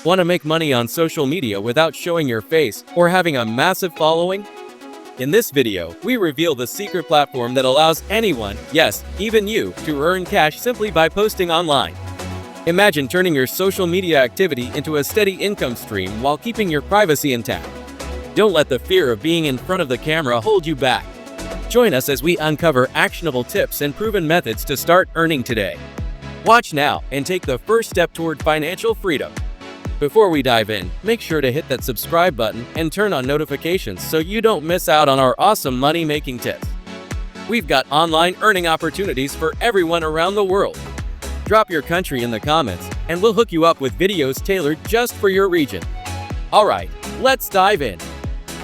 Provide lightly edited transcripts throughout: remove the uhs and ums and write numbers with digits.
Want to make money on social media without showing your face or having a massive following? In this video, we reveal the secret platform that allows anyone, yes, even you, to earn cash simply by posting online. Imagine turning your social media activity into a steady income stream while keeping your privacy intact. Don't let the fear of being in front of the camera hold you back. Join us as we uncover actionable tips and proven methods to start earning today. Watch now and take the first step toward financial freedom. Before we dive in, make sure to hit that subscribe button and turn on notifications so you don't miss out on our awesome money-making tips. We've got online earning opportunities for everyone around the world. Drop your country in the comments, and we'll hook you up with videos tailored just for your region. Alright, let's dive in.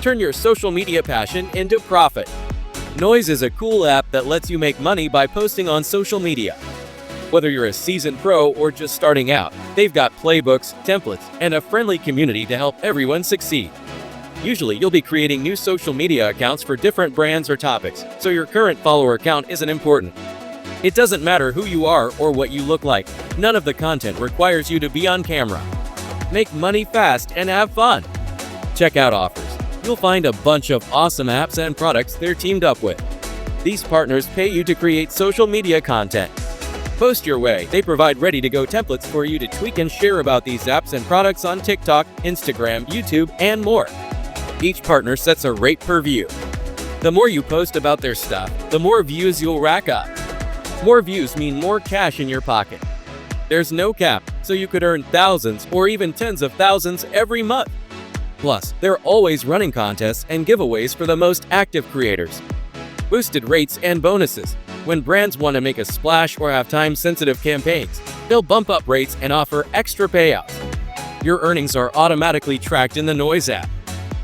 Turn your social media passion into profit. Noise is a cool app that lets you make money by posting on social media. Whether you're a seasoned pro or just starting out, they've got playbooks, templates, and a friendly community to help everyone succeed. Usually, you'll be creating new social media accounts for different brands or topics, so your current follower count isn't important. It doesn't matter who you are or what you look like. None of the content requires you to be on camera. Make money fast and have fun. Check out offers. You'll find a bunch of awesome apps and products they're teamed up with. These partners pay you to create social media content. Post your way. They provide ready-to-go templates for you to tweak and share about these apps and products on TikTok, Instagram, YouTube, and more. Each partner sets a rate per view. The more you post about their stuff, the more views you'll rack up. More views mean more cash in your pocket. There's no cap, so you could earn thousands or even tens of thousands every month. Plus, they're always running contests and giveaways for the most active creators. Boosted rates and bonuses. When brands want to make a splash or have time-sensitive campaigns, they'll bump up rates and offer extra payouts. Your earnings are automatically tracked in the Noise app.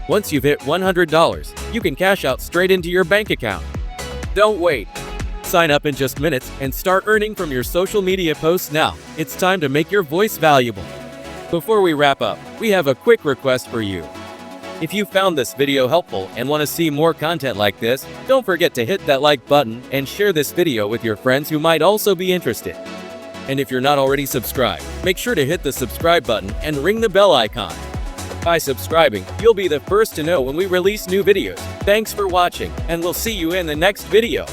Once you've hit $100, you can cash out straight into your bank account. Don't wait. Sign up in just minutes and start earning from your social media posts now. It's time to make your voice valuable. Before we wrap up, we have a quick request for you. If you found this video helpful and want to see more content like this, don't forget to hit that like button and share this video with your friends who might also be interested. And if you're not already subscribed, make sure to hit the subscribe button and ring the bell icon. By subscribing, you'll be the first to know when we release new videos. Thanks for watching, and we'll see you in the next video.